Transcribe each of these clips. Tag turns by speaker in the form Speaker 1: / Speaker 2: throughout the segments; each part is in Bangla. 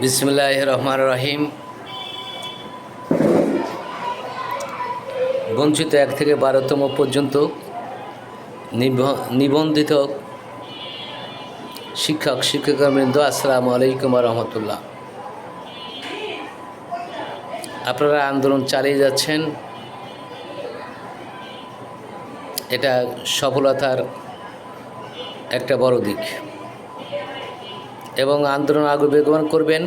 Speaker 1: বিসমিল্লাহির রহমানির রহিম। বঞ্চিত 1 থেকে 12তম পর্যন্ত নিবন্ধিত শিক্ষক শিক্ষিকাবৃন্দ, আসসালামু আলাইকুম ওয়া রাহমাতুল্লাহ। আপনারা আন্দোলন চালিয়ে যাচ্ছেন, এটা সফলতার একটা বড় দিক, এবং আন্দোলন আগে বেগবান করবেন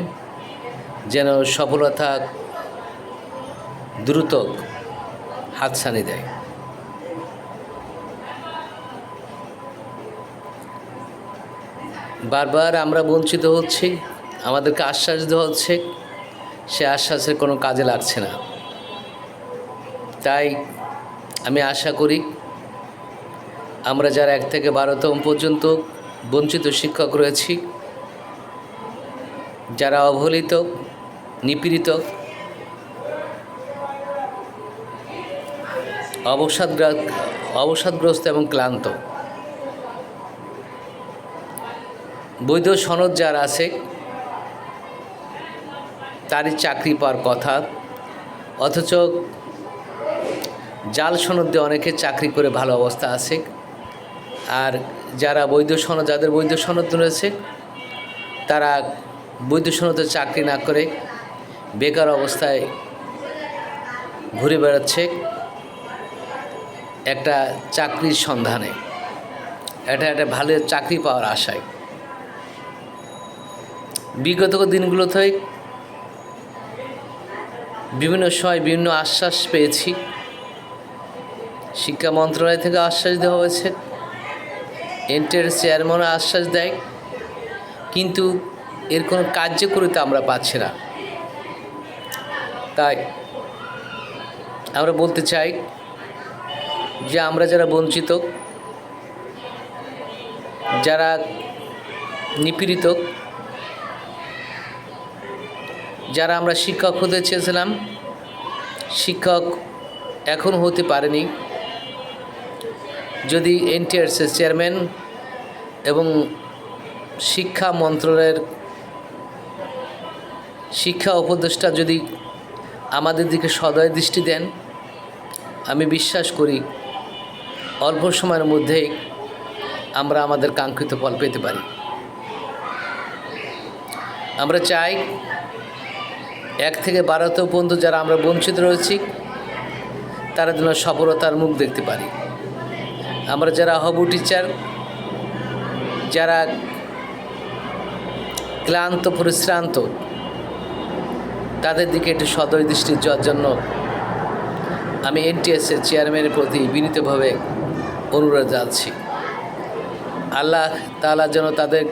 Speaker 1: যেন সফলতা দ্রুত হাতছানি দেয়। বারবার আমরা বঞ্চিত হচ্ছি, আমাদেরকে আশ্বাস দেওয়া হচ্ছে, সে আশ্বাসের কোনো কাজে লাগছে না। তাই আমি আশা করি আমরা যারা 1 থেকে 12তম পর্যন্ত বঞ্চিত শিক্ষক রয়েছি, যারা অবহেলিত, নিপীড়িত, অবসাদগ্রস্ত এবং ক্লান্ত, বৈধ সনদ যার আছে তারই চাকরি পাওয়ার কথা, অথচ জাল সনদ দিয়ে অনেকে চাকরি করে ভালো অবস্থা আছে। আর যারা যাদের বৈধ সনদ রয়েছে তারা বৈধ সনদে চাকরি না করে বেকার অবস্থায় ঘুরে বেড়াচ্ছে একটা চাকরির সন্ধানে, একটা ভালো চাকরি পাওয়ার আশায়। বিগত দিনগুলোতে বিভিন্ন সময় বিভিন্ন আশ্বাস পেয়েছি, শিক্ষা মন্ত্রণালয় থেকে আশ্বাস দেওয়া হয়েছে, এনটিআরসি চেয়ারম্যানও আশ্বাস দেয়, কিন্তু এর কোনো কার্যকরিতা আমরা পাচ্ছি না। তাই আমরা বলতে চাই যে আমরা যারা বঞ্চিত, যারা নিপীড়িত, যারা আমরা শিক্ষক হতে চেয়েছিলাম, শিক্ষক এখন হতে পারেনি, যদি এনটিআরসি চেয়ারম্যান এবং শিক্ষা মন্ত্রণালয়ের শিক্ষা উপদেষ্টা যদি আমাদের দিকে সদয় দৃষ্টি দেন, আমি বিশ্বাস করি অল্প সময়ের মধ্যেই আমরা আমাদের কাঙ্ক্ষিত ফল পেতে পারি। আমরা চাই 1 থেকে 12তম পর্যন্ত যারা আমরা বঞ্চিত রয়েছি তারা যেন সফলতার মুখ দেখতে পারি। আমরা যারা হবু টিচার, যারা ক্লান্ত পরিশ্রান্ত, তাদের দিকে একটু সদয় দৃষ্টি দেওয়ার জন্য আমি এনটিএসের চেয়ারম্যানের প্রতি বিনীতভাবে অনুরোধ জানাচ্ছি। আল্লাহ তাআলা যেন তাদের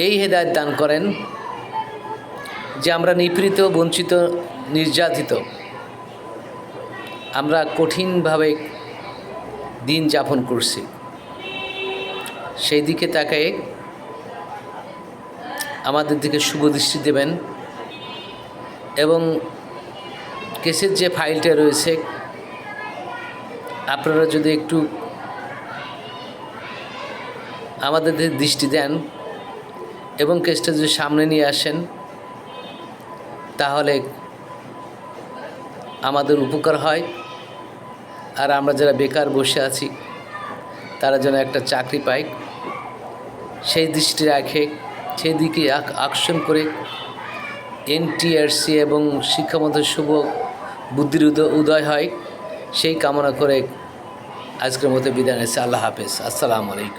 Speaker 1: এই হেদায়েত দান করেন যে আমরা নিপীড়িত, বঞ্চিত, নির্যাতিত, আমরা কঠিনভাবে দিন যাপন করছি, সেই দিকে তাকায়ে আমাদের দিকে শুভ দৃষ্টি দেবেন, এবং কেসের যে ফাইলটা রয়েছে আপনারা যদি একটু আমাদের দৃষ্টি দেন এবং কেসটা যদি সামনে নিয়ে আসেন, তাহলে আমাদের উপকার হয়। আর আমরা যারা বেকার বসে আছি তারা যেন একটা চাকরি পায়, সেই দৃষ্টি রাখে, সেই দিকে আকর্ষণ করে এনটিআরসি এবং শিক্ষামন্ত্রীর শুভ বুদ্ধির উদয় হয়, সেই কামনা করে আজকের মতো বিদায় নিচ্ছি। আল্লাহ হাফেজ। আসসালামু আলাইকুম।